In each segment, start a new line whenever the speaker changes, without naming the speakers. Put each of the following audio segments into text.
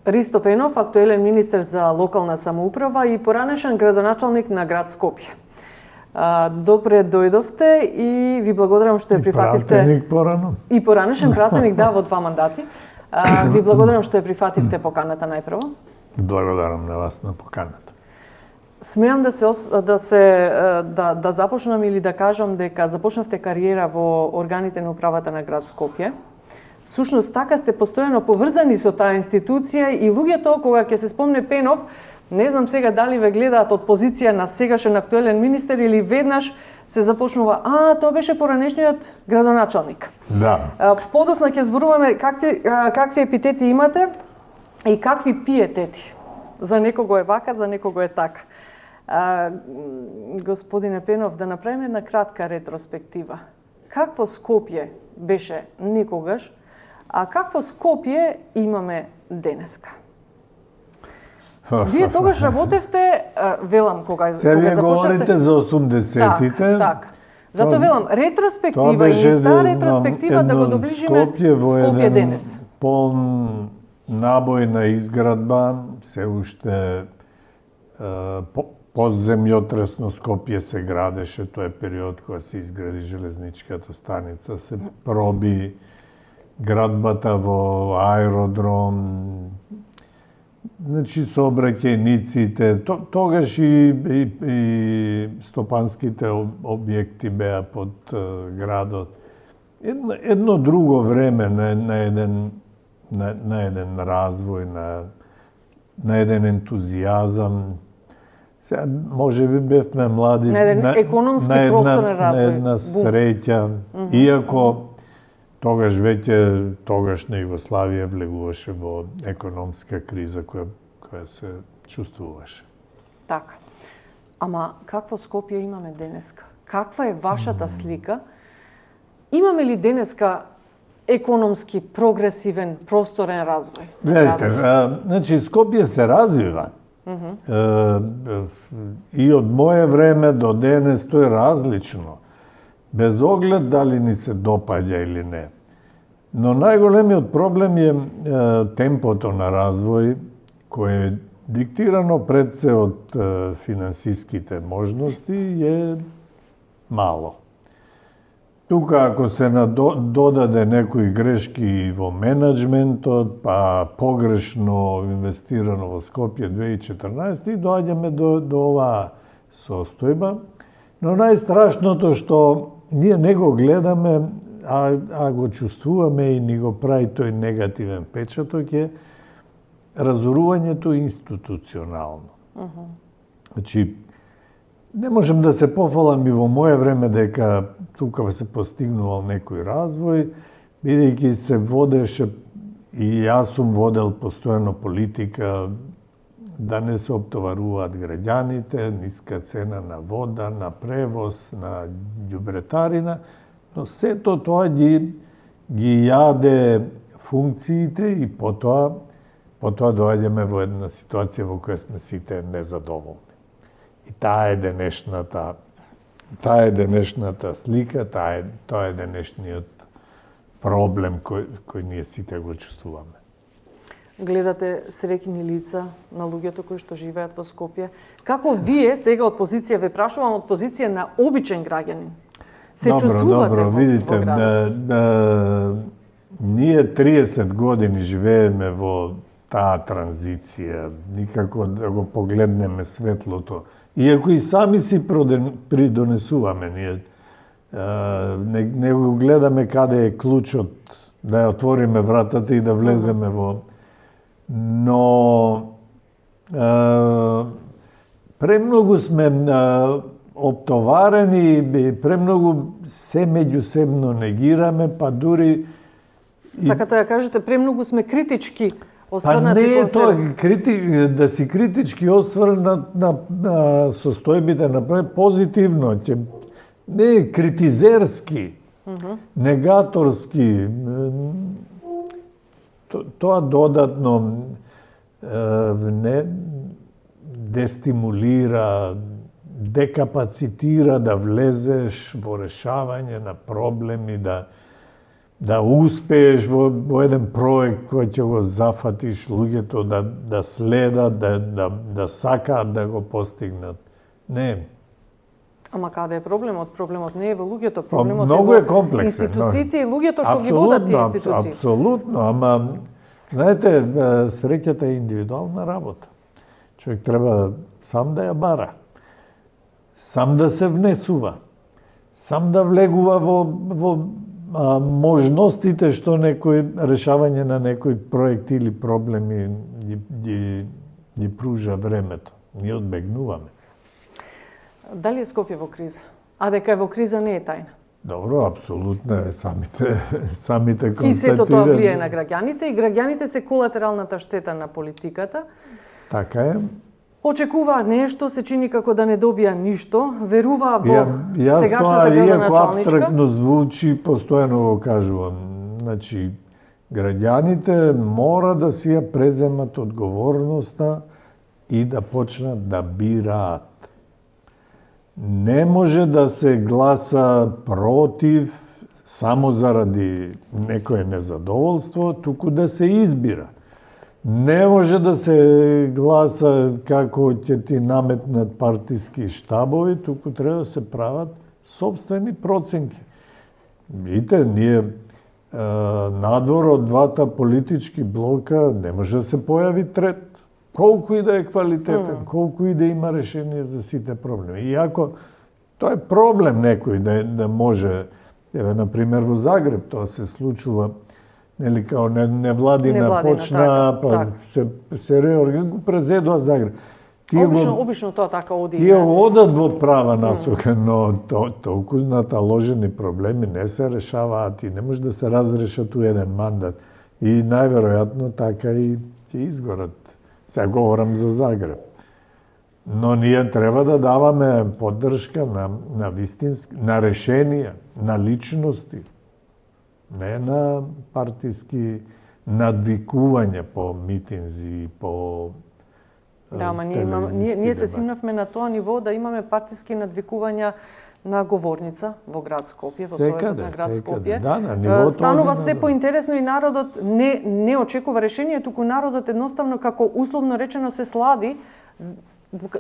Ристо Пенов, актуелен министер за локална самоуправа и поранешен градоначалник на град Скопје. Добре дојдовте и ви благодарам што ја прифативте.
Пратеник порано.
И поранешен пратеник, да, во 2 мандати. Ви благодарам што ја прифативте поканата најпрво.
Благодарам на вас на поканата.
Смеам да започнам или да кажам дека започнавте кариера во органите на управата на град Скопје. Всушност така сте постојано поврзани со таа институција и луѓето кога ќе се спомне Пенов, не знам сега дали ве гледаат од позиција на сегашен актуелен министер или веднаш се започнува, тоа беше поранешниот градоначалник.
Да.
Подосна ќе зборуваме какви епитети имате и какви пиетети. За некого е вака, за некого е така. Господине Пенов, да направиме една кратка ретроспектива. Какво Скопје беше некогаш, а какво Скопје имаме денеска? Вие тогаш работевте, велам, кога
започнавте... говорите за 80-тите.
Так. Зато велам, ретроспектива и таа ретроспектива да го доближиме Скопје денес.
Полн набојна изградба, се уште подземјотресно Скопје се градеше, тоа е период кога се изгради железничката станица, се проби градбата во аеродром, значи сообраќајниците, тогаш и стопанските објекти беа под градот. Едно друго време на еден развој, на еден ентузијазам. Сега, може би бевме млади
на еден економски просторен развој.
На една среќа, иако тогаш веќе тогашна Југославија влегуваше во економска криза која се чувствуваше.
Така. Ама какво Скопје имаме денеска? Каква е вашата слика? Имаме ли денеска економски прогресивен просторен развој?
Гледайте, значи Скопје се развива. И од моје време до денес тоа е различно. Без оглед дали ни се допаѓа или не. Но најголемиот проблем е темпото на развој, кој е диктирано пред се од финансиските можности, е мало. Тука, ако се додаде некои грешки во менеджментот, па погрешно инвестирано во Скопје 2014, и доаѓаме до оваа состојба. Но најстрашното што ние не го гледаме, а го чувствуваме и ни го прави тој негативен печаток е разорувањето институционално. Значи, не можем да се пофалам и во моје време дека тука се постигнувал некој развој, бидејќи се водеше, и јас сум водел постојано политика, да не се оптоваруваат граѓаните, ниска цена на вода, на превоз, на ѓубретарина, но сето тоа ги јаде функциите и потоа доаѓаме во една ситуација во која сме сите незадоволни. И таа е денешната слика, тоа е денешниот проблем кој ние сите го чувствуваме.
Гледате среќни лица на луѓето кои што живеат во Скопје. Како вие, сега од позиција, ве прашувам од позиција на обичен граѓанин, се чувствувате
видите,
во градот?
Ние 30 години живееме во таа транзиција, никако да го погледнеме светлото. Иако и сами си придонесуваме, ние не го гледаме каде е клучот, да ја отвориме вратата и да влеземе во... Но премногу сме оптоварени, премногу се меѓусебно негираме, па дури...
Сакате да кажете, премногу сме критички
осврнати кон себе. Па не е тоа, да си критички осврнат на состојбите, направи позитивно, не е критизерски, негаторски. Тоа додатно не дестимулира, декапацитира да влезеш во решавање на проблеми, да успееш во еден проект кој ќе го зафатиш, луѓето да следат, да сакаат да го постигнат. Не.
Ама каде е проблемот? Проблемот не е во луѓето, проблемот
многу
е
е
во
комплексен,
институциите и луѓето што ги водат тие институции.
Апсолутно, ама знаете, среќата е индивидуална работа. Човек треба сам да ја бара, сам да се внесува, сам да влегува во можностите што решавање на некој проект или проблеми ги пружа времето. Ние одбегнуваме.
Дали е Скопје во криза? А дека е во криза не е тајна.
Добро, апсолутно е, самите констатирани.
И сето тоа влијае на граѓаните и граѓаните се колатералната штета на политиката.
Така е.
Очекуваат нешто, се чини како да не добија ништо, веруваа во сегашната
тоа, иако
градоначалничка.
апстрактно звучи, постојано го кажувам. Значи, граѓаните мора да си ја преземат одговорноста и да почнат да бираат. Не може да се гласа против само заради некое незадоволство, туку да се избира. Не може да се гласа како ќе ти наметнат партиски штабови, туку треба да се прават собствени проценки. Видите, ние надвор од двата политички блока не може да се појави трет. Колку и да е квалитетен, колку и да има решение за сите проблеми. Иако тоа е проблем некој да може, еве на пример во Загреб тоа се случува, нели као невладина почна, па се реорганизува, презедува Загреб.
Обично тоа така оди.
Тие одат во права насока, но толку наталожени проблеми не се решаваат и не може да се разрешат у еден мандат. И најверојатно така и ќе изгорат. Сега говорам за Загреб. Но ние треба да даваме поддршка на вистински, на решенија, на личности, не на партиски надвикување по митинзи, по
Да, ама ние се симнавме на тоа ниво да имаме партиски надвикувања на говорница во град Скопје, во Советот на град Скопје.
Да, на нивото
станува се поинтересно и народот не очекува решение, туку народот едноставно како условно речено се слади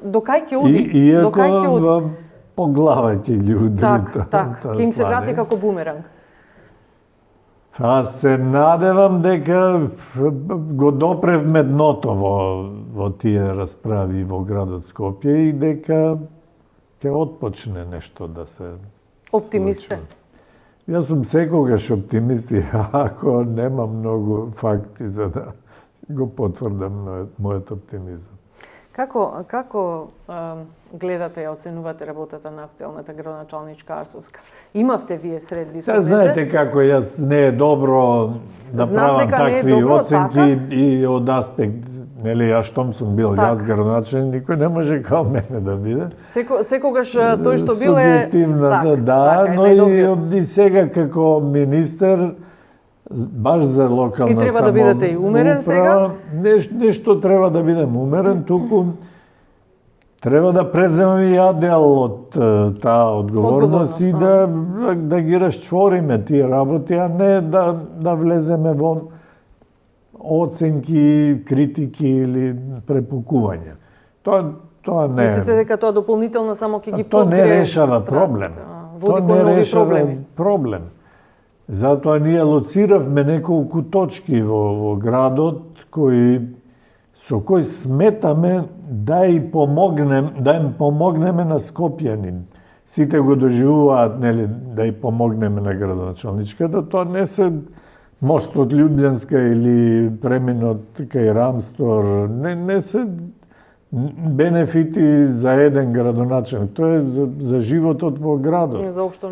до кај ќе оди,
до кај ќе оди. По глава ќе ги удари.
Така, ќе им се врати како бумеранг.
Се надевам дека го допревме дното во тие расправи во градот Скопје и дека ќе отпочне нешто да се
Оптимисте.
Јас сум секогаш оптимист и ако нема многу факти за да го потврдам мојот оптимизам.
Како гледате и оценувате работата на актуелната градоначалничка Арсовска? Имавте вие средби со везе?
Знаете како јас не е добро да правам такви оценки и од аспект, нели, јас штом сум бил јас градоначалник, никој не може као мене да биде.
Секогаш тој што бил е
субјективна, но и сега како министер баш за локална самоуправа.
И треба да бидете и умерен сега?
Нешто треба да бидем умерен, туку треба да преземам и ја дел од таа одговорност и да ги расчвориме тие работи, а не да влеземе во оценки, критики или препукувања. Тоа не.
Мислите дека тоа дополнително само ќе ги
подкрие? Тоа не решава проблем.
Тоа не решава
проблем. Затоа ние лоциравме неколку точки во градот со кои сметаме да им помогнеме на скопјани. Сите го доживуваат, нели, да им помогнеме на градоначалничката, тоа не се мостот Љубљанска или преминот кај Рамстор, не се бенефити за еден градоначалник, тоа е за животот во градот.
За општо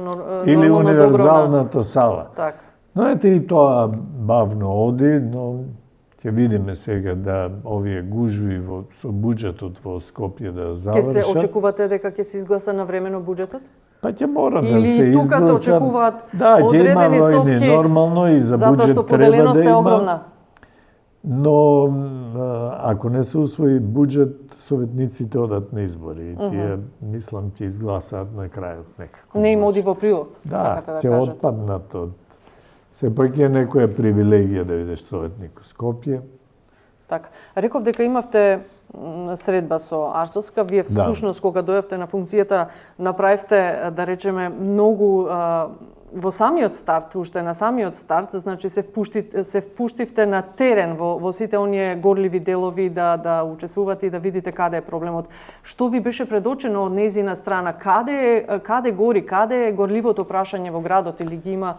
или универзалната сала.
Так.
Но ете и тоа бавно оди, но ќе видиме сега да овие гужви со буџетот во Скопје да завршат.
Ке се очекувате дека ќе се изгласа навремено буџетот?
Па ќе мора да се
изгласа. Или тука се очекуваат одредени сопки,
нормално и за буџет треба да има.
затоа што поделеност е огромна.
Но ако не се усвои буџет, советниците одат на избори и тие, мислам, ќе изгласаат на крајот некако.
Не им оди во прилог,
да, ќе отпаднат од Сепак е некоја привилегија да бидеш советник у Скопје.
Така. Реков дека имавте средба со Арсовска. Вие всушност кога дојавте на функцијата направивте, да речеме, многу во самиот старт, уште на самиот старт, значи се впуштивте на терен во сите оние горливи делови да учествувате и да видите каде е проблемот. Што ви беше предочено од незина страна? Каде гори, каде е горливото прашање во градот или ги има?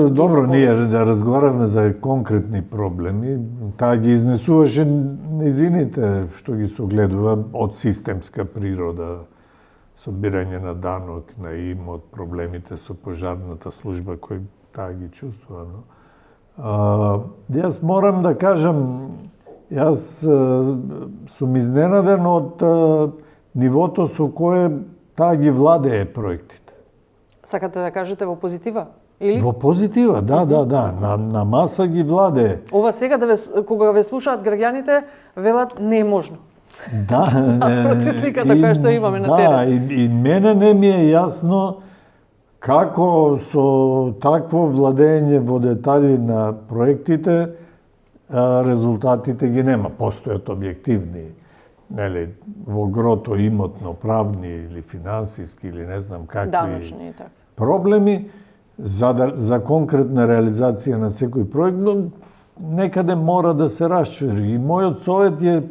Добро, ние да разговараме за конкретни проблеми, таа ги изнесуваше незините што ги согледува од системска природа. Собирање на данок, на имот, проблемите со пожарната служба кој таа ги чувствува. Јас морам да кажам, јас сум изненаден од нивото со кое таа ги владее проектите.
Сакате да кажете во позитива? Или?
Во позитива, да. На маса ги владее.
Ова сега кога ве слушаат граѓаните, велат не е можно.
Да,
спроти сликата која што имаме на терен.
Да, и мене не ми е јасно како со такво владење во детали на проектите резултатите ги нема. Постојат објективни, нели, во грото имотно правни или финансиски или не знам какви проблеми за конкретна реализација на секој проект, но некаде мора да се расчвери. И мојот совет е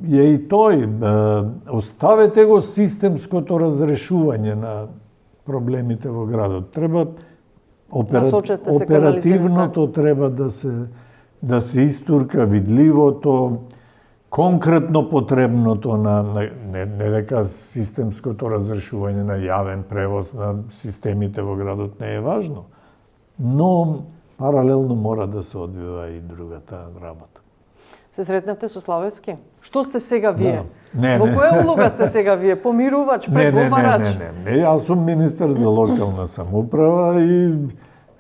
и тој, оставете го системското разрешување на проблемите во градот. Треба оперативното треба да се истурка, видливото, конкретно потребното не дека системското разрешување на јавен превоз на системите во градот не е важно, но паралелно мора да се одвива и другата работа.
Се сретнавте со Славевски? Што сте сега вие?
Не.
Во која улога сте сега вие? Помирувач, преговарач?
Не. Јас сум министер за локална самоуправа и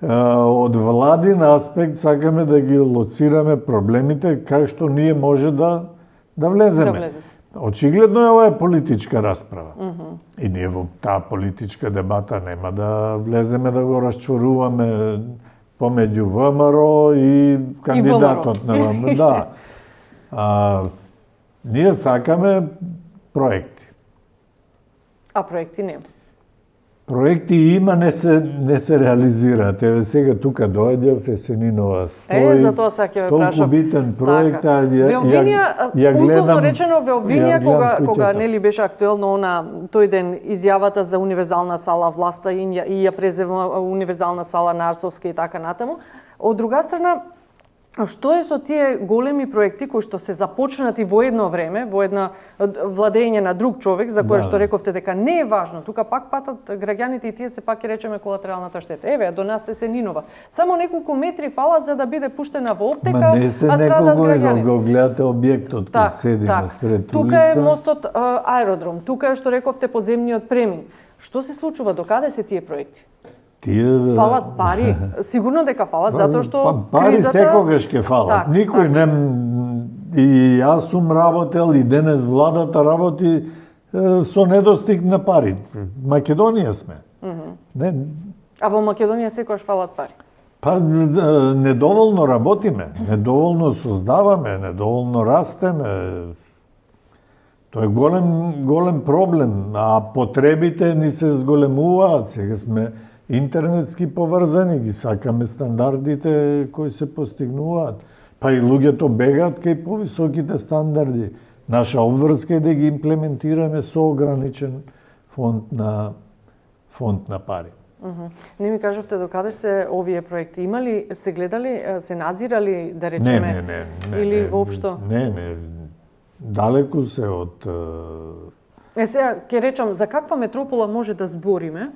од владин аспект сакаме да ги лоцираме проблемите кај што ние може да влеземе. Очигледно ова е политичка расправа. И ние во таа политичка дебата нема да влеземе да го расчворуваме помеѓу ВМРО и кандидатот на ВМРО. Да. Ние сакаме проекти.
А проекти нема.
Проекти има, не се реализираат. Еве сега тука доаѓа Фесенинова стои.
Затоа саќе ве прашав.
Толку битен проект,
ја условно речено ве обвинија кога нели беше актуелно тој ден изјавата за универзална сала власта и ја презема универзална сала на Арсовска и така натаму. Од друга страна, што е со тие големи проекти кои што се започнати во едно време, во едно владење на друг човек, за кое што рековте дека не е важно, тука пак патат граѓаните и тие се пак ќе речеме колатералната штета. Еве, до нас се Нинова. Само неколку метри фалат за да биде пуштена во оптека,
не се неколку го гледате објектот кој седи на сред улица.
Тука е мостот аеродром, тука е што рековте подземниот премин. Што се случува, докаде се тие проекти? Фалат пари, сигурно дека фалат, затоа што
пари секогаш ќе фалат. Никој не... И јас сум работел, и денес владата работи со недостиг на пари. Македонија сме.
А во Македонија секогаш фалат пари?
Недоволно работиме, недоволно создаваме, недоволно растеме. Тоа е голем проблем, а потребите ни се зголемуваат. Сега сме интернетски поврзани, ги сакаме стандардите кои се постигнуваат. Па и луѓето бегаат кај повисоките стандарди. Наша обврска е да ги имплементираме со ограничен фонд на пари.
Не ми кажавте докаде се овие проекти? Имали, се гледали, се надзирали, да речеме?
Не.
Или воопшто?
Не. Далеку се од...
Сега, ќе речам, за каква метропола може да збориме,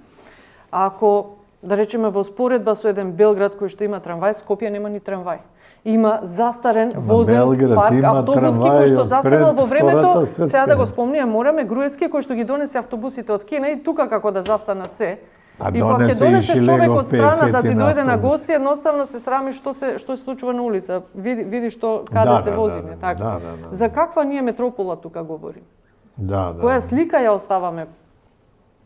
ако, да речеме, во споредба со еден Белград кој што има трамвај, Скопје нема ни трамвај. Има застарен возен парк автобуски кој што застарел во времето, сега да го спомнија, мораме Груевски кој што ги донесе автобусите од Кина и тука како да застана се. И кога ќе донесе човек од страна да ти дојде на гости, едноставно се срами што се случува на улица. Види што каде се возиме, така. За каква ние метропола тука говориме? Која слика ја оставаме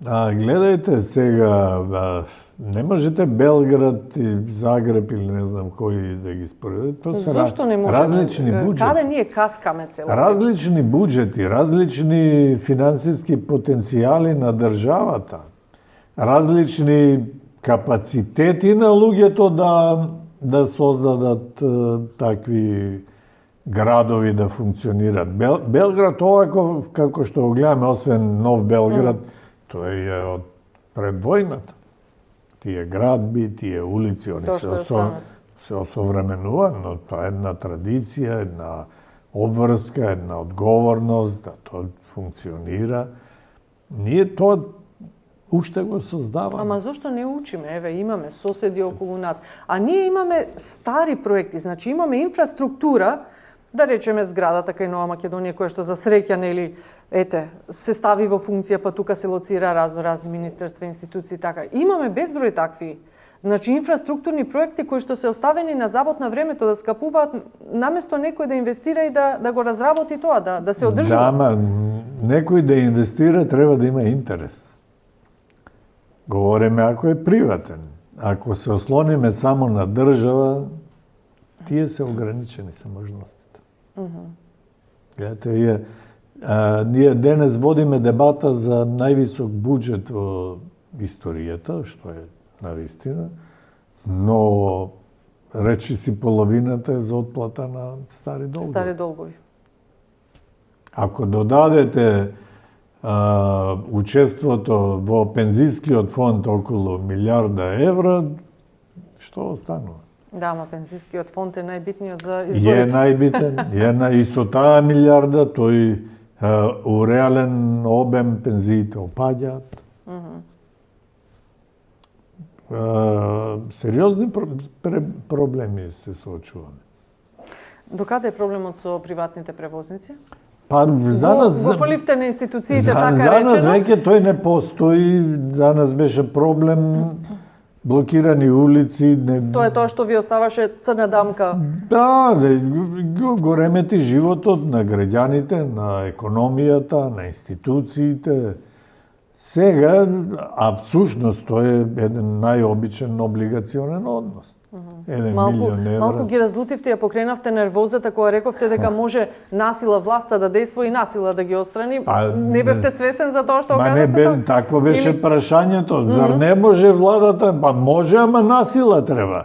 Гледајте сега, не можете Белград и Загреб или не знам кои да ги споредите. Тоа се
Зошто не можеме?
различни буџети.
Каде ние каскаме цело?
Различни буџети, различни финансиски потенцијали на државата, различни капацитети на луѓето да создадат такви градови да функционираат. Белград овако како што го гледаме, освен нов Белград, тој е од пред војната. Тие градби, тие улици, они се осовременува, но тоа е една традиција, една обврска, една одговорност, да тоа функционира. Ние тоа уште го создаваме.
Ама зошто не учиме? Еве, имаме соседи околу нас. А ние имаме стари проекти, значи имаме инфраструктура, да речеме зградата кај Нова Македонија, која што за среќа, нели, се стави во функција, па тука се лоцира разни министерства, институции, така. Имаме безброј такви. Значи, инфраструктурни проекти кои што се оставени на забот на времето да скапуваат, наместо некој да инвестира и да го разработи тоа, да се одржува.
Да, ама некој да инвестира треба да има интерес. Говориме ако е приватен. Ако се ослониме само на држава, тие се ограничени се можностите. Гледате, ние денес водиме дебата за највисок буџет во историјата, што е навистина, но речи си половината е за отплата на стари долгови.
Стари долгови.
Ако додадете учеството во пензискиот фонд околу 1 милиарда евра, што останува?
Да, ама пензискиот фонд е најбитниот за
Е
изборите.
најбитен, и со таа милиарда тој у реален обем пензиите опаѓаат. Сериозни проблеми се соочуваме.
Докаде е проблемот со приватните превозници?
Па за нас
Го фаливте на институциите, така
за
речено.
нас веќе тој не постои. За нас беше проблем блокирани улици.
Тоа е тоа што ви оставаше црна дамка.
Да, го ремети животот на граѓаните, на економијата, на институциите. Сега, а всушност тоа е еден најобичен облигационен однос. 1 милион евра.
Малку ги разлутивте, ја покренавте нервозата кога рековте дека може насила власта да дејства и насила да ги отстрани. Не бевте свесен за тоа што кажете?
Не, такво беше прашањето. Зар не може владата? Па може, ама насила треба.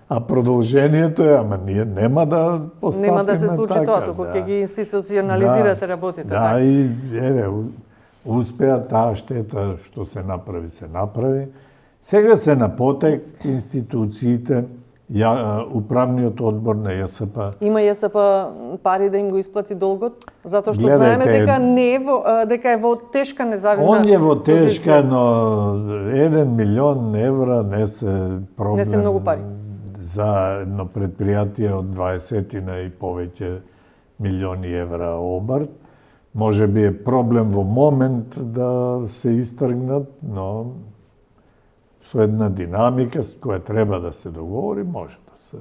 А продолжението е, ама ние нема да постапиме така.
Нема да се случи тоа, туку ќе ги институционализирате работите.
Да, и еве, успеа таа штета што се направи. Сега се на потек институциите, управниот одбор на ЈСП.
Има ЈСП пари да им го исплати долгот, затоа што знаеме дека е во тешка незавидна
Он е во тешка,
позиција.
но 1 милион евра не се проблем.
Не се многу пари.
За едно предпријатие од 20 и повеќе милиони евра обрт. Може би е проблем во момент да се истргнат, но со една динамика која треба да се договори, може да се.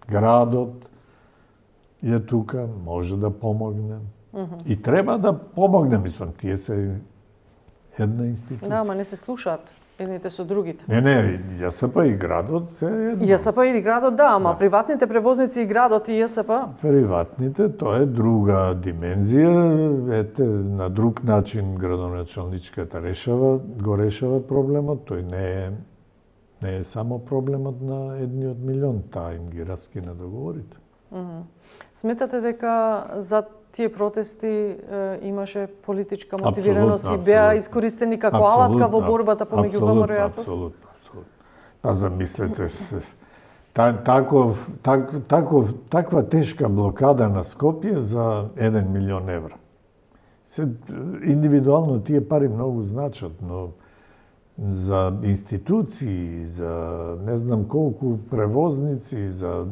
Градот е тука, може да помогне. И треба да помогне, мислам, тие се една институција.
Да, ама не се слушаат едните со другите.
Не, ЈСП и градот се едно.
ЈСП и градот, да, ама приватните превозници и градот и ЈСП.
Приватните, тоа е друга димензија. Ете, на друг начин градоначалничката го решава проблемот. Тој не е само проблемот на едниот милион, таа им ги раскина договорите.
Сметате дека за тие протести имаше политичка мотивираност и беа искористени како алатка во борбата помеѓу ВМРО и АСОС?
Апсолутно. Па замислете, таква тешка блокада на Скопје за 1 милион евра. Индивидуално тие пари многу значат, но за институции, за не знам колку превозници, за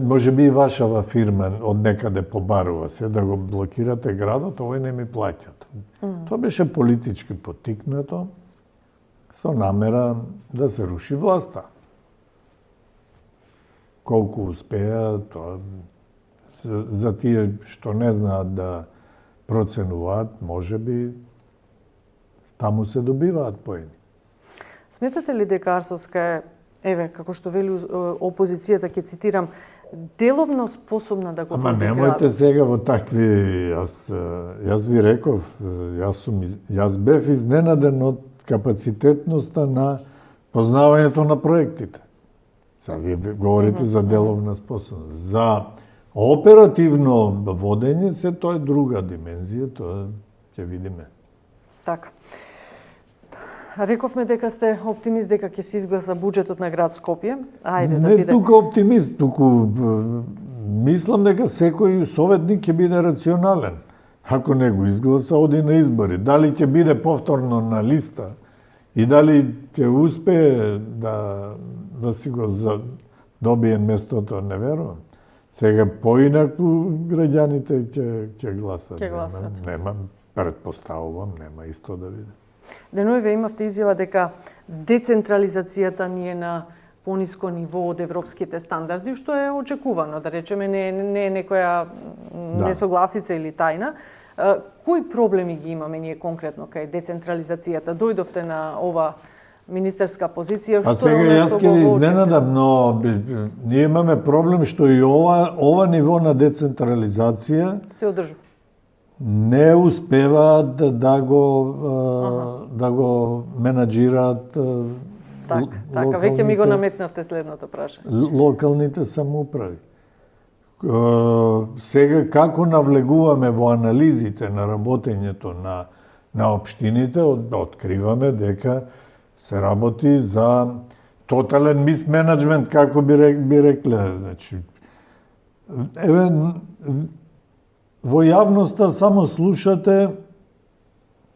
може би и вашава фирма од некаде побарува се да го блокирате градот, овој не ми плаќат. Тоа беше политички поттикнато со намера да се руши власта. Колку успеа, тоа за тие што не знаат да проценуваат, можеби таму се добиваат поени.
Сметате ли дека Арсовска е, еве, како што вели опозицијата, ќе цитирам, деловно способна да го
Ама
води
немојте
градот?
сега во такви, јас ви реков, јас бев изненаден од капацитетноста на познавањето на проектите. Сега вие говорите за деловна способност. За оперативно водење се тоа е друга димензија, тоа ќе видиме.
Така. Рековме дека сте оптимист дека ќе се изгласа буџетот на град Скопје. Ајде да
Не
биде.
тука оптимист, туку мислам дека секој советник ќе биде рационален. Ако не го изгласа, оди на избори. Дали ќе биде повторно на листа и дали ќе успее да си го добие местото, не верувам. Сега поинаку граѓаните ќе гласат.
Ќе гласат.
Нема, предпоставувам, нема исто да биде.
Денојве имавте изјава дека децентрализацијата ни е на пониско ниво од европските стандарди, што е очекувано, да речеме, не е некоја несогласица или тајна. Кои проблеми ги имаме ние конкретно кај децентрализацијата? Дојдовте на ова министерска позиција,
А
што е
сега
она
јас
што
ќе
го
ви
воочите?
изненадам, но ние имаме проблем што и ова ниво на децентрализација
Се одржува.
не успеваат да го менаџираат
Така, веќе ми го наметнавте следното прашање.
локалните самоуправи. Сега како навлегуваме во анализите на работењето на општините, откриваме дека се работи за тотален мисменеджмент, како би рекле. Значи, еве, во јавноста само слушате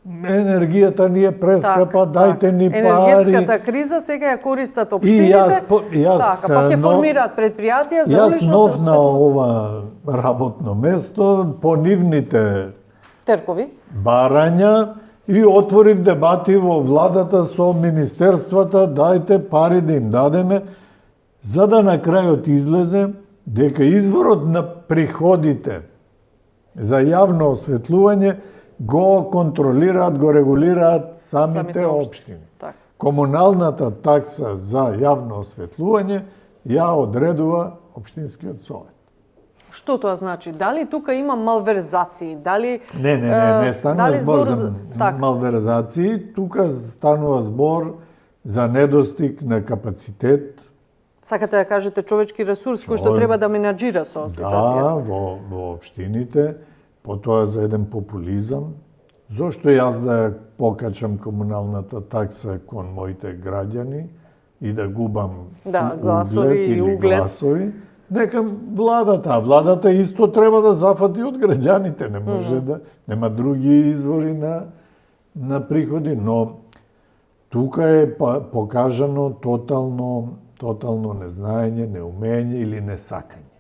енергијата ни е прескапа, дајте ни пари.
Енергетската криза сега ја користат општините. Така, па ќе формираат предпријатија за
Јас
улично
нов на
собствено.
ова работно место по нивните
Теркови.
барања и отворив дебати во владата со министерствата, дајте пари да им дадеме, за да на крајот излезе дека изворот на приходите за јавно осветлување го контролираат, го регулираат самите општини.
Така.
Комуналната такса за јавно осветлување ја одредува општинскиот совет.
Што тоа значи? Дали тука има малверзации? Дали
Не станува
дали
збор за
така.
малверзации, тука станува збор за недостиг на капацитет.
Сакате да кажете човечки ресурс кој што треба да менаџира со ситуацијата?
Да, во општините, потоа за еден популизам. Зошто јас да ја покачам комуналната такса кон моите граѓани и да губам
гласови и
или
углед.
гласови? Нека владата, а владата исто треба да зафати од граѓаните, не може нема други извори на приходи, но тука е покажано тотално незнаење, неумење или несакање.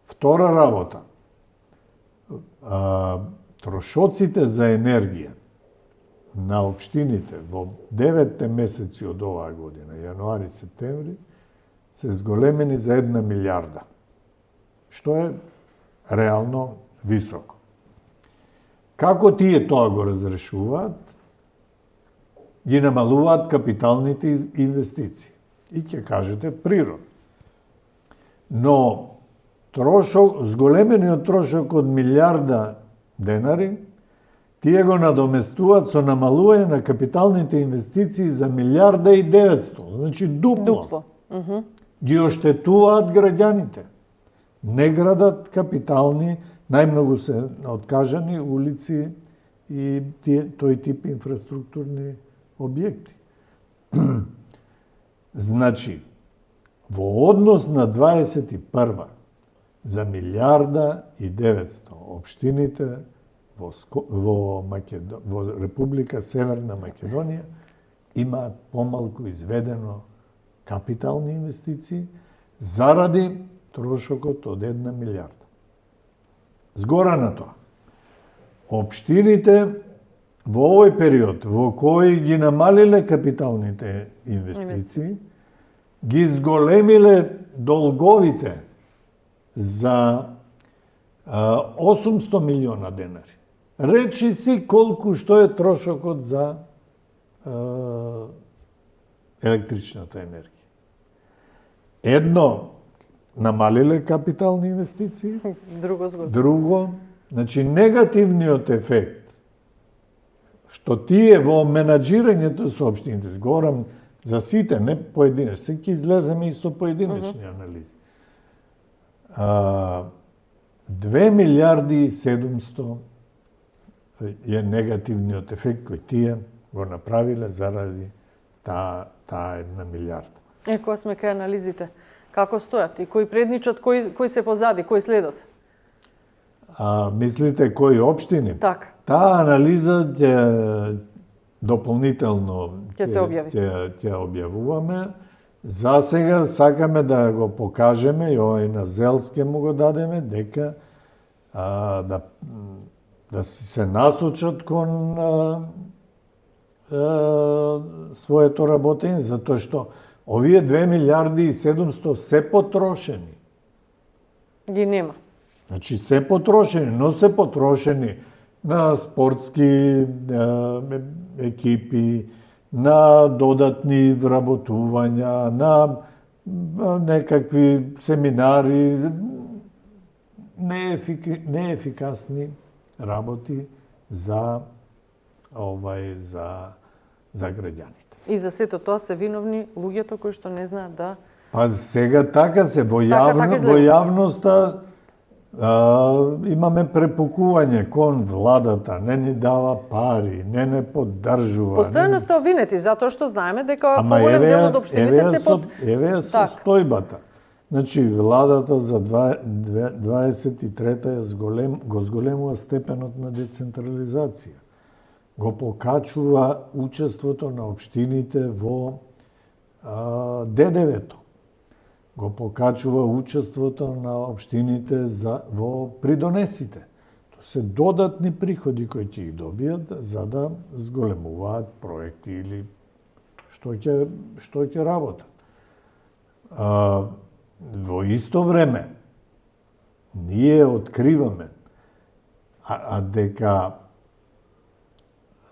Втора работа, трошоците за енергија на општините во 9 месеци од оваа година, јануари, септември, се зголемени за 1 милиарда, што е реално високо. Како тие тоа го разрешуваат? Ги намалуваат капиталните инвестиции. И ќе кажете природно. Но зголемениот трошок од милиарда денари, тие го надоместуваат со намалување на капиталните инвестиции за 1.900.000.000. Значи дупло. Ги оштетуваат граѓаните. Не градат капитални, најмногу се откажани улици и тој тип инфраструктурни објекти. Значи, во однос на 21 за 1.900.000.000 општините во Република Северна Македонија имаат помалку изведено капитални инвестиции заради трошокот од 1 милиарда. Згора на тоа, општините во овој период во кој ги намалиле капиталните инвестиции, ги зголемиле долговите за 800 милиона денари. Речи си колку што е трошокот за електричната енергија. Едно, намалиле капитални инвестиции.
Друго згодно.
Друго, значи негативниот ефект што тие во менаџирањето со општините, говорам за сите, не поединечни, ќе излеземе и со поединечни анализи. 2 милиарди и 700 е негативниот ефект кој тие го направиле заради таа 1 милиарда.
Кога сме кај анализите, како стојат и кои предничат, кои се позади, кои следат?
Мислите кои општини?
Така.
Таа анализа ќе дополнително
Ќе се објави.
ќе објавуваме. За сега сакаме да го покажеме и овој на Зелске му го дадеме дека да се насочат кон своето работење, затоа што овие 2 милиарди и 700 се потрошени.
Ги нема.
Значи се потрошени, но се потрошени на спортски екипи, на додатни вработувања, на некакви семинари, неефикасни работи за за граѓаните.
И за сето тоа се виновни луѓето кои што не знаат да...
Па сега така се, во
изгледа.
јавноста имаме препукување кон владата, не ни дава пари, не поддржува.
Постојано сте обвинети, затоа што знаеме дека
Ама
поголем
еве
дел од општините се под...
Еве ја состојбата. Значи, владата за 23-та го зголемува степенот на децентрализација. Го покачува учеството на општините во ДДВ-то. Го покачува учеството на општините во придонесите. Тоа се додатни приходи кои ќе ги добијат за да зголемуваат проекти или што ќе работат. Во исто време ние откриваме дека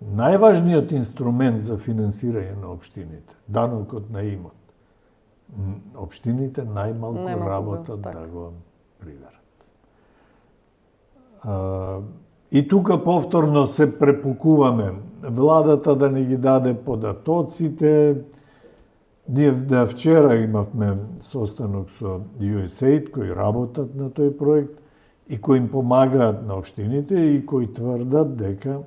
најважниот инструмент за финансирање на општините, данокот на имот, општините најмалку работат да го приверат. И тука повторно се препукуваме. Владата да не ги даде податоците. Ние вчера имавме состанок со USAID кои работат на тој проект и кои им помагаат на општините и кои тврдат дека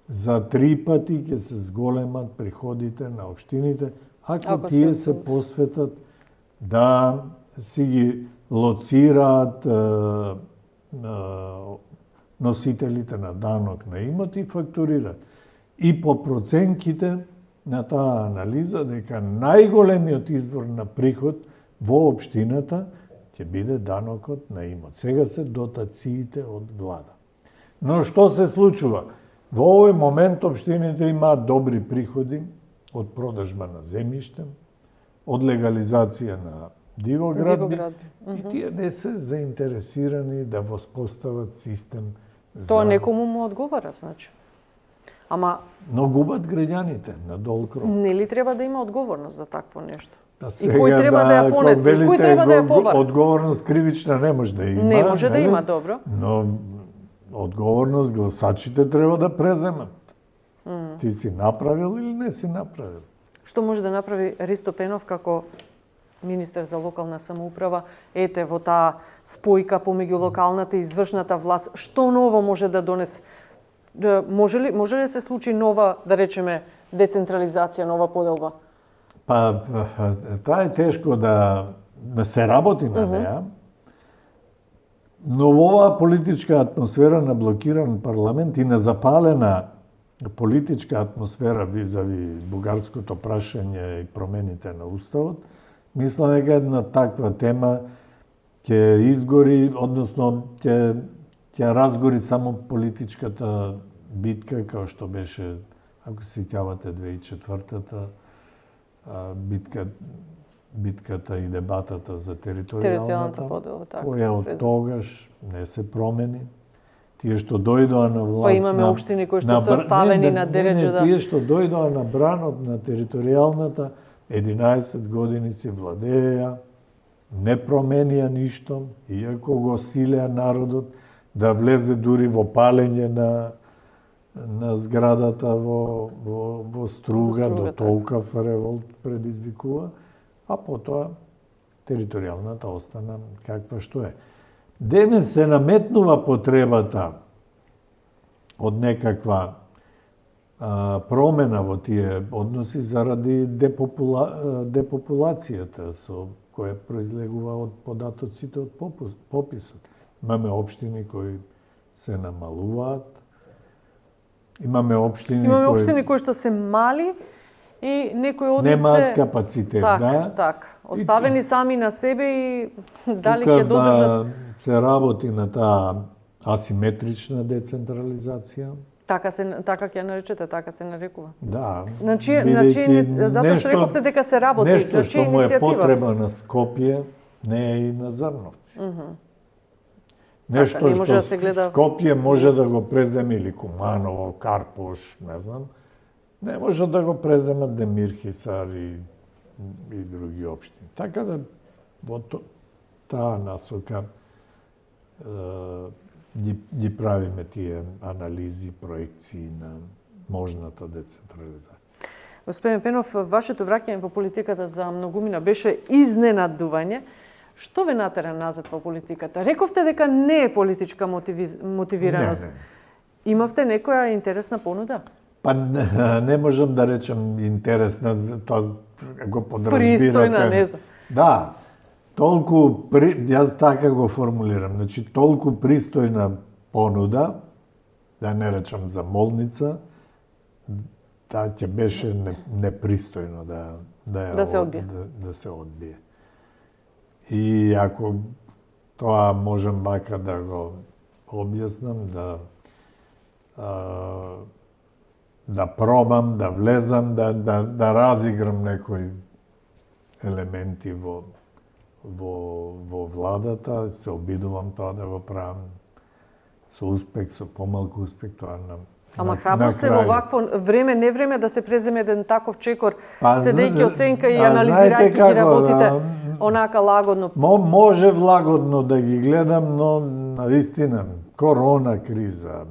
за 3 пати ќе се зголемат приходите на општините ако тие се посветат да си ги лоцираат носителите на данок на имот и фактурираат. И по проценките на таа анализа дека најголемиот извор на приход во општината ќе биде данокот на имот. Сега се дотациите од влада. Но што се случува? Во овој момент општините имаат добри приходи од продажба на земјиште, од легализација на дивоградби, и тие не се заинтересирани да воспостават систем за...
Тоа некому му одговара, значи. Ама...
Но губат граѓаните на дол кров.
Нели треба да има одговорност за такво нешто?
И
кој треба да ја понесе? И кој треба да ја побара?
Одговорност кривична не може да има.
Не може да има, добро.
Но одговорност гласачите треба да преземат. Ти си направил или не си направил?
Што може да направи Ристо Пенов како министер за локална самоуправа, ете во таа спојка помеѓу локалната и извршната власт, што ново може да донесе? Може ли се случи нова, да речеме, децентрализација, нова поделба?
Па, таа е тешко да се работи на неа, но во оваа политичка атмосфера на блокиран парламент и на запалена политичка атмосфера визави бугарското прашање и промените на уставот, мислам дека една таква тема ќе изгори, односно ќе разгори само политичката битка, како што беше, ако се сеќавате, 2004-та битка битката и дебатата за
Територијалната
територијалната,
подела, така.
која од тогаш не се промени. Тие што дојдоа на власт...
Па имаме општини кои што се оставени на дереджа да...
Тие што дојдоа на бранот на територијалната, 11 години си владееја, не променија ништо, иако го силеа народот да влезе дури во палење на зградата во Струга, до толкав револт предизвикува, а потоа територијалната остана каква што е. Денес се наметнува потребата од некаква промена во тие односи заради депопулацијата која произлегува од податоците од пописот. Имаме општини кои се намалуваат, имаме општини
кои што се мали и некои од нив
немаат капацитет, да.
Така, оставени сами на себе и дали ќе додржат.
Се работи на таа асиметрична децентрализација.
Така ќе ја наречете, така се нарекува.
Да.
Затоа што рековте дека се работи,
нешто што му е потреба на Скопје, не е и на Зрновци. Нешто што Скопје може да го преземе, или Куманово, Карпош, не знам, не може да го преземат Демир Хисар и други општини. Така да во таа насока ги правиме тие анализи, проекции на можната децентрализација.
Господин Пенов, вашето враќање во политиката за многумина беше изненадување. Што ве натера назад во политиката? Рековте дека не е политичка мотивираност.
Не.
Имавте некоја интересна понуда?
Па не можам да речам интересна, тоа го подразбирате.
Пристојна, не знам.
Да, јас така го формулирам, значи толку пристојна понуда, да не речам за молница, да ќе беше непристојно да се одбие. И ако тоа можам вака да го објаснам, да пробам, да влезам, да разиграм некои елементи во владата, се обидувам тоа да го правам со успех, со помалку успех, тоа
Ама храброст е во вакво време, не време да се преземе еден таков чекор, седејќи оценка и анализирајќи ги работите онака лагодно.
Може влагодно да ги гледам, но наистина корона криза,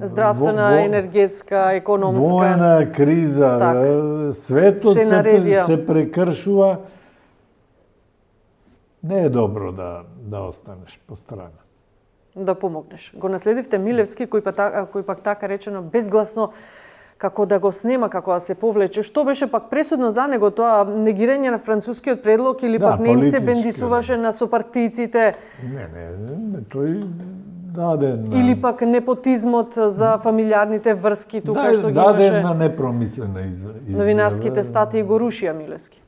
здравствена, енергетска, економска,
војна криза, светот се прекршува. Не е добро да останеш по страна.
Да помогнеш. Го наследивте Милевски, кој пак така речено безгласно како да го снема, како да се повлече. Што беше пак пресудно за него, тоа негирање на францускиот предлог или пак не им се бендисуваше на сопартијците?
Не, тој даде на...
Или пак непотизмот за фамилиарните врски тука што ги имаше?
Даде една непромислена изјава.
Новинарските статии го рушија Милевски.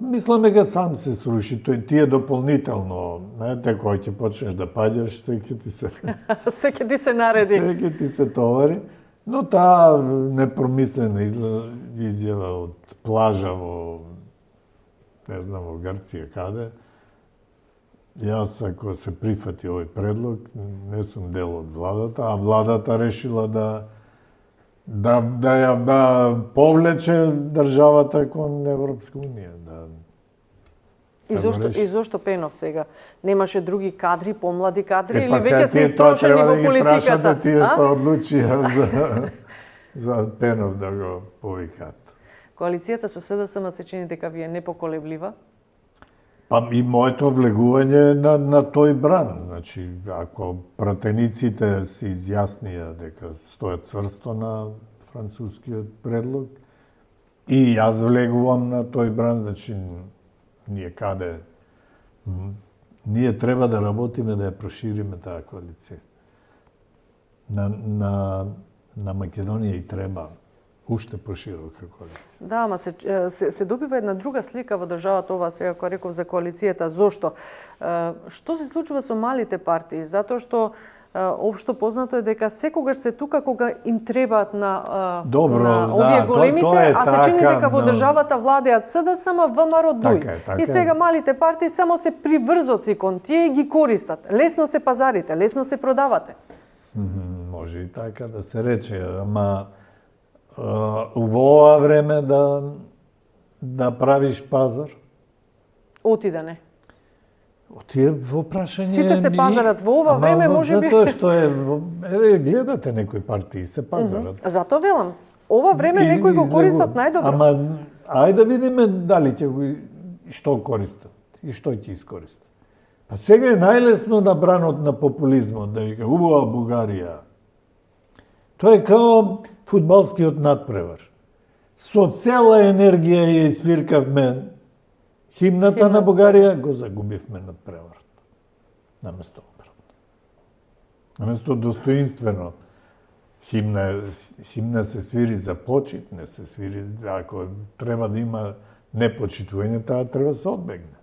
Мислам дека сам се сруши, тие дополнително, знаете, кој ќе почнеш да паѓаш, секи ти се...
Секи ти се нареди.
Секи ти се товари, но таа непромислена изјава од плажа во, не знам, во Грција каде, јас ако се прифати овој предлог, не сум дел од владата, а владата решила да повлече државата кон Европска унија.
И зошто Пенов сега? Немаше други кадри, помлади кадри, или веќе се истрошени во политиката?
Да тие што одлучија за Пенов да го повикат.
Коалицијата со СДСМ се чини дека ви е непоколеблива?
Па и моето влегување на тој бран. Значи, ако пратениците се изјаснија дека стојат цврсто на францускиот предлог, и јас влегувам на тој бран, значи, ние треба да работиме да ја прошириме таа коалиција. На Македонија и треба уште поширока коалиција.
Да, ама се добива една друга слика во државата ова сега кога реков за коалицијата. Зошто? Што се случува со малите партии? Затоа што општо познато е дека секогаш се тука кога им требаат на
Добро,
на овие
да,
големите,
тоа е
а се чини
така,
дека во
но-
државата владеат СДСМ, ВМРО ДУИ.
Така е.
И сега малите партии само се приврзоци кон тие и ги користат. Лесно се пазарите, лесно се продавате.
Може и така да се рече, ама во ова време да правиш пазар,
Отида не.
отие во прашање...
Сите се пазарат во ова време, може би.
Затоа што е... Еве, гледате некои партии се пазарат.
Зато велам, ова време некои го користат најдобро.
Ама, ајде да видиме дали ќе го... што користат и што ќе искористат. Па сега е најлесно на бранот на популизмот, да вика, убава Бугарија. Тоа е као фудбалскиот надпревар. Со цела енергија ја свиркавме химната на Бугарија, го загубивме надпреварот. Наместо обратно. Наместо достоинствено. Химна се свири за почит, не се свири, ако треба да има непочитување, таа треба да се одбегне.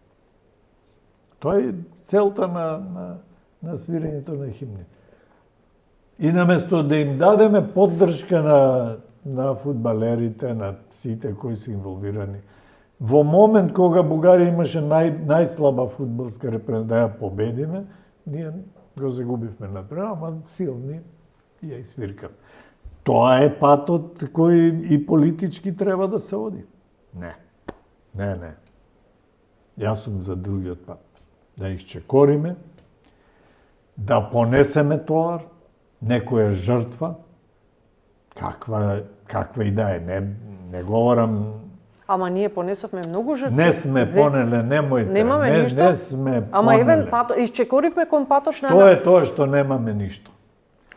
Тоа е целта на свирењето на химните. И наместо да им дадеме поддршка на фудбалерите, на сите кои се инволвирани, во момент кога Бугарија имаше најслаба фудбалска репрезентација да ја победиме, ние го загубивме напред, ама силни и ја свиркав. Тоа е патот кој и политички треба да се оди. Не. Јас сум за другиот пат. Да исчекориме, да понесеме товар, некоја жртва, каква и да е, не говорам.
Ама ние понесовме многу жртви.
Не сме понеле, немојте.
Немаме ништо.
Не сме
Ама
понеле.
евен пато, исчекоривме кон патот на...
Што е тоа што немаме ништо?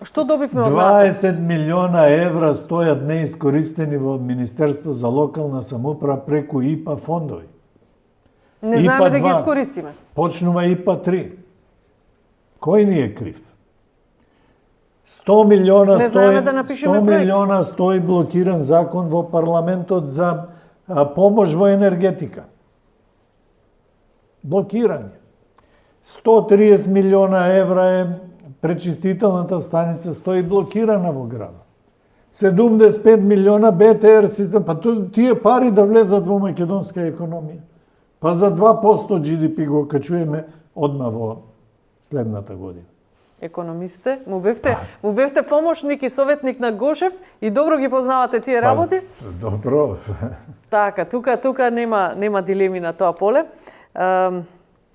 Што добивме од НАТО?
20 милиона евра стојат неискористени во Министерство за локална самоуправа преку ИПА фондови.
Не знаеме да ги
2.
искористиме.
Почнува ИПА 3. Кој ни е крив? 100 милиона
Не знаеме да напишеме
100
проект.
милиона стои блокиран закон во парламентот за помош во енергетика. Блокирање. 130 милиона евра е пречистителната станица стои блокирана во градот. 75 милиона БТР систем, па тие пари да влезат во македонска економија. Па за 2% GDP го качуеме одма во следната година.
Економисте, му бевте помошник и советник на Гошев и добро ги познавате тие работи.
Добро.
Така, тука нема дилеми на тоа поле.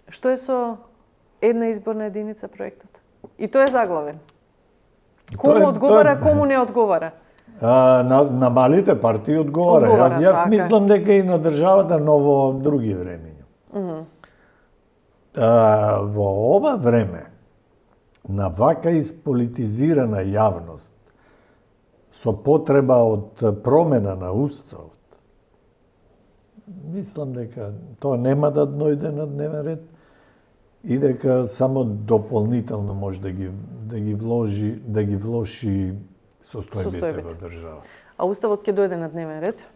Што е со една изборна единица проектот? И тоа е заглавен. Кому одговара, кому не одговара?
На малите партии одговара. Јас
така.
мислам дека и на државата, но во други времења. Во ова време, на вака исполитизирана јавност, со потреба од промена на уставот, мислам дека тоа нема да дојде на дневен ред и дека само дополнително може да ги влоши состојбите во држава.
А уставот ќе дојде на дневен ред?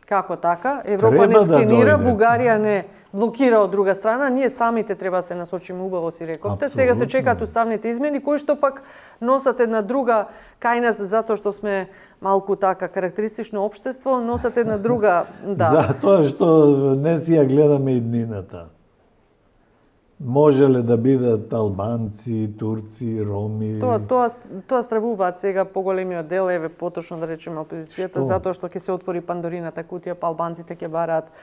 Како така? Европа не
Треба да
скинира,
дојде.
Бугарија не блокира од друга страна, ние самите треба да се насочиме, убаво си рековте. Сега се чекаат уставните измени, кои што пак носат една друга кај нас, затоа што сме малку така карактеристично општество, носат една друга, да.
Затоа што не си ја гледаме иднината. Можеле да бидат албанци, турци, роми.
Тоа стравуваат сега поголемиот дел, еве поточно да речеме опозицијата, затоа што ќе се отвори Пандорината кутија, па албанците ќе бараат.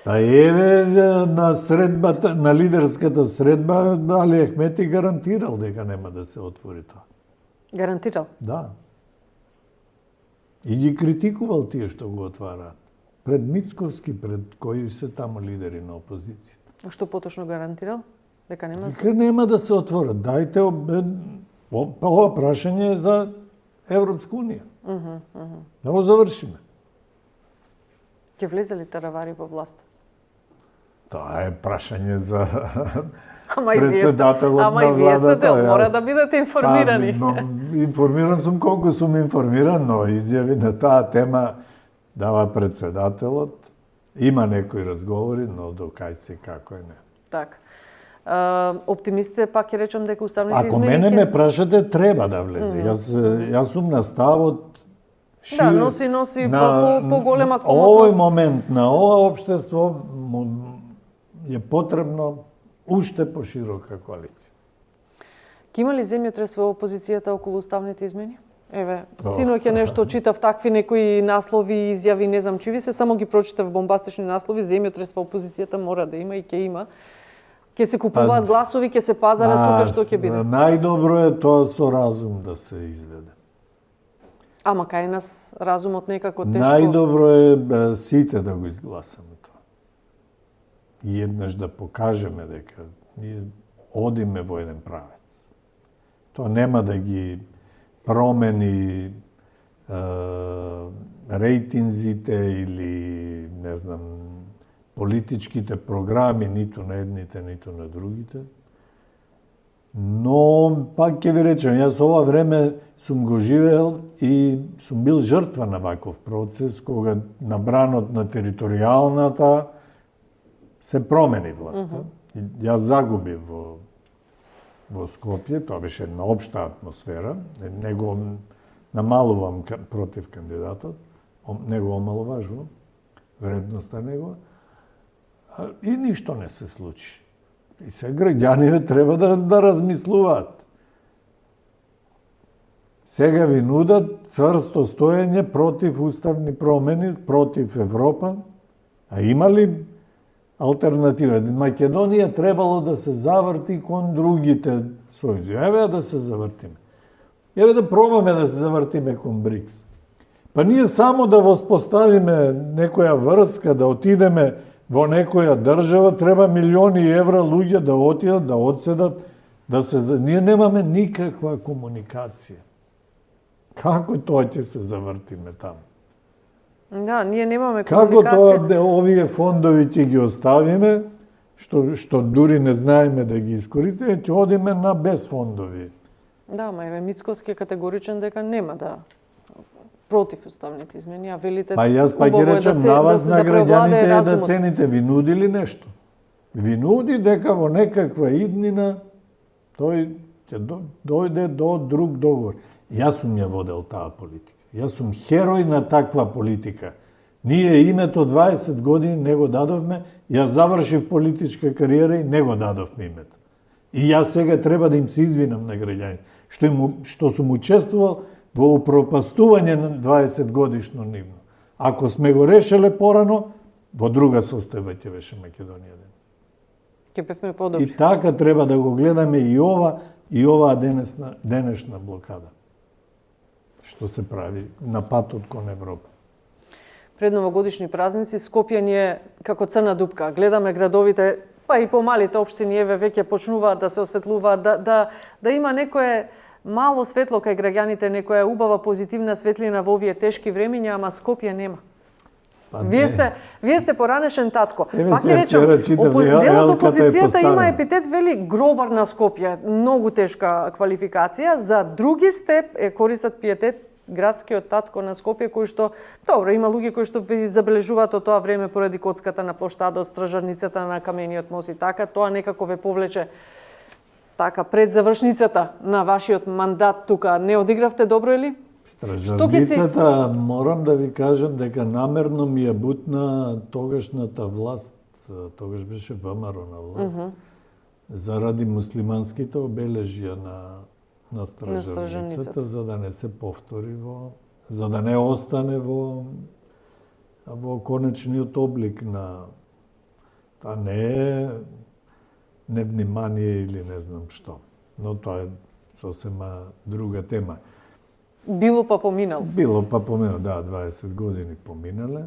А еве на средбата, на лидерската средба, Али Ахмети гарантирал дека нема да се отвори тоа.
Гарантирал?
Да. И ги критикувал тие што го отвараат. Пред Мицковски, пред кои се таму лидери на опозиција.
Што поточно гарантирал? Дека нема?
Дека нема да се отворат. Дајте ова прашање е за Европска унија. Да го завршиме.
Ќе влезе ли Таравари во власт?
Тоа е прашање за
Ама и
председателот на
вие сте
владата.
дел, мора да бидете информирани.
Информиран сум колку сум информиран, но изјави на таа тема дава председателот. Има некои разговори, но до кај се како е не.
Така. Оптимистите пак ќе речам дека уставните
Ако
измени
мене ме прашате, треба да влезе. Јас сум на ставот
Да, носи по-голема комотност.
Овој момент на ова општество му е потребно уште поширока коалиција.
Ке има ли земјотрес во опозицијата околу уставните измени? Еве, синоќа нешто читав такви некои наслови, изјави, не знам чиви се, само ги прочитав бомбастични наслови, земјотрес во опозицијата мора да има и ќе има. Ќе се купуваат гласови, ќе се пазарат тука што ќе биде.
Најдобро е тоа со разум да се изведе.
Ама кај нас разумот некако тешко.
Најдобро е сите да го изгласаме тоа. И еднаш да покажеме дека ние одиме во еден правец. Тоа нема да ги промени рейтинзите или, не знам, политичките програми, ниту на едните, ниту на другите. Но, пак ќе ви речем, јас ова време сум го живеел и сум бил жртва на ваков процес, кога на бранот на територијалната се промени власта. Јас загубив во Скопје, тоа беше една општа атмосфера, не го намалувам против кандидатот, не го омаловажувам, вредноста него, и ништо не се случи. И се граѓаните треба да размислуваат. Сега ви нудат цврсто стоење против уставни промени, против Европа, а има ли алтернатива? Македонија требало да се заврти кон другите сојузи. Еве да се завртиме. Еве да пробаме да се завртиме кон БРИКС. Па ние само да воспоставиме некоја врска, да отидеме во некоја држава, треба милиони евра луѓе да отидат, да одседат, да се... Ние немаме никаква комуникација. Како тоа ќе се завртиме таму?
Да, ние немаме
Како
комуникација.
тоа овие фондови ќе ги оставиме, што дури не знаеме да ги искористиме, ќе одиме на без фондови.
Да, ма еве Мицкоски е категоричен дека нема да против уставните измени, а велите
Па јас па ги речем на вас, на граѓаните, да цените. Ви нуди ли нешто? Ви нуди дека во некаква иднина тој ќе дојде до друг договор. Јас сум ја водел таа политика. Јас сум херој на таква политика. Ние името 20 години не го дадовме, јас завршив политичка кариера и не го дадовме името. И јас сега треба да им се извинам на граѓаните, што сум учествувал во упропастување на 20 годишно нивно. Ако сме го решеле порано, во друга состојба ќе беше Македонија денес.
Ќе бевме подобри.
И така треба да го гледаме и оваа денешна блокада. Што се прави на патот кон Европа.
Пред новогодишни празници Скопје ни е како црна дупка. Гледаме градовите, па и помалите општини еве веќе почнуваат да се осветлуваат, да има некое мало светло кај граѓаните, некоја убава позитивна светлина во овие тешки времиња, ама Скопје нема. Вие сте поранешен татко. Пак ќе речам, дел од опозицијата има епитет вели гробар на Скопје, многу тешка квалификација. За други сте користат пиетет градскиот татко на Скопје, кој што, добро, има луѓе кои што ви забележуваат од тоа време поради коцката на плоштадот, стражарницата на камениот мост и така, тоа некако ве повлече така пред завршницата на вашиот мандат тука. Не одигравте добро или?
Стражарницата, морам да ви кажам дека намерно ми ја бутна тогашната власт, тогаш беше ВМРО на власт, заради муслиманските обележја на стражарницата, за да не се повтори за да не остане во конечниот облик на... Та не е невнимание или не знам што. Но тоа е сосема друга тема.
Било па поминало.
Било па поминало, да, 20 години поминале.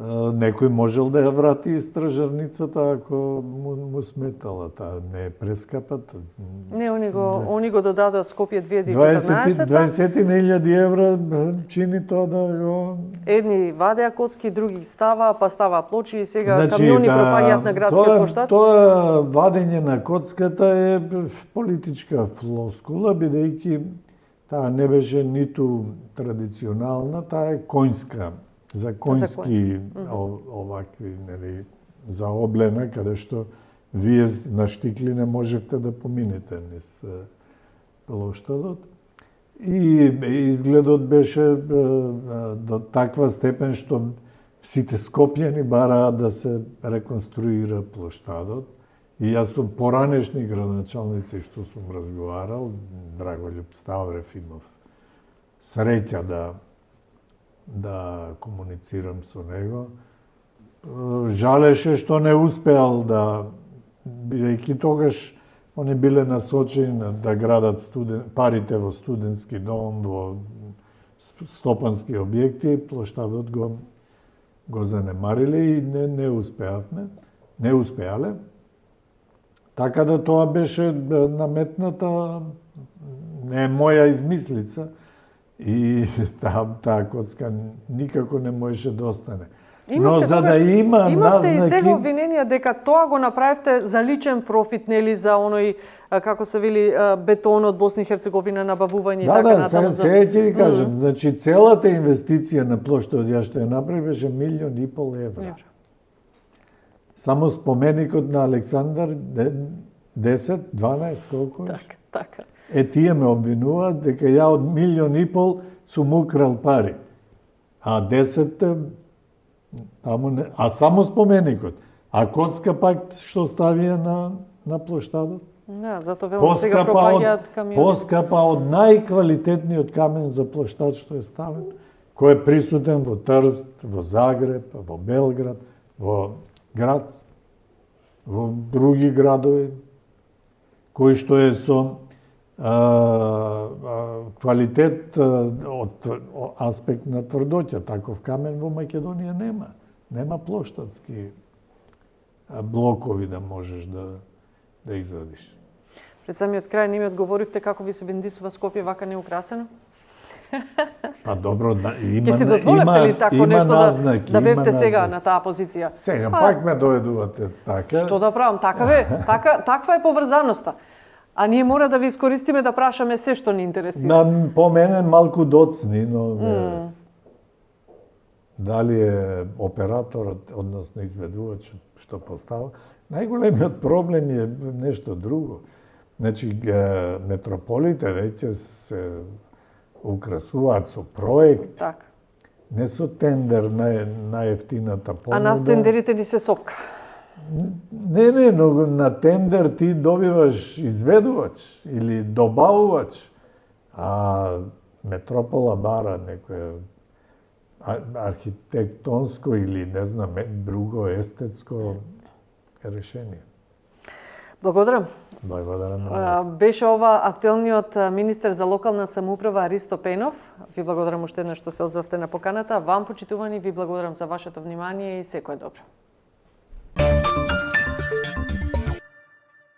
Некој можел да ја врати и стражарницата ако му сметала, таа не е прескапат.
Не, они го додадоа Скопје 2014-та.
20.000 евра чини тоа да го...
Едни вадеа коцки, други ставаа плочи и сега камиони пропаѓаат на градскиот плоштад.
Тоа вадење на коцката е политичка флоскула, бидејќи таа не беше ниту традиционална, таа е коњска. За коњски овакви, нели, за облена, каде што Вие на штикли не можевте да поминете низ плоштадот. И изгледот беше до таква степен што сите скопјани бараат да се реконструира плоштадот. И јас сум поранешни градоначалници што сум разговарал, Драголюб Ставрев имав среќа да комуницирам со него. Жалеше што не успеал да, бидејќи тогаш они биле насочени да градат парите во студентски дом, во стопански објекти, плоштадот го занемариле и не успеавме, не успеале. Така да тоа беше наметната, не е моја измислица, и таа коцка никако не можеше да остане. Но за да има
имавте
назнаки...
и сега обвиненија дека тоа го направивте за личен профит, нели, за оној, како се вели, бетон од Босна и Херцеговина, набавување и така натаму.
Да, сега ќе ви кажам, значи целата инвестиција на плоштадот ја што ја направи беше 1,5 милион евра. Само споменикот на Александар 10, 12, колку е?
Така.
Тие ме обвинуваат дека ја од 1,5 милион сум украл пари. А 10 таму не, а само споменикот. А коцка пак што ставија на плоштадот?
Да, затоа велам сега пропаѓаат камиони.
Поскапа од најквалитетниот камен за плоштад што е ставен, кој е присутен во Трст, во Загреб, во Белград, во Грац, во други градови, кој што е со квалитет од аспект на тврдоќа. Таков камен во Македонија нема. Нема плоштадски блокови да можеш да извадиш.
Пред самиот крај не ми одговоривте како ви се бендисува Скопје вака неукрасено?
Па добро, има
Ќе си дозволевте ли тако нешто
назнаки,
да бевте сега на таа позиција?
Сега пак ме доведувате така.
Што да правам? Таква е поврзаноста. А ние мора да ви искористиме да прашаме се што ни интересира.
По мене малку доцни, но дали е операторот, односно изведувачот што постава, најголемиот проблем е нешто друго. Значи, метрополите веќе се украсуваат со проект,
Така.
не со тендер најефтината понуда.
А нас тендерите ни се сопка.
Не, но на тендер ти добиваш изведувач или добавувач, а метропола бара некоја архитектонско или не знам друго естетско решение.
Благодарам.
Благодарам на вас.
Беше ова актуелниот министер за локална самоуправа Ристо Пенов. Ви благодарам уште еднаш што се озвавте на поканата. Вам, почитувани, ви благодарам за вашето внимание и секое добро.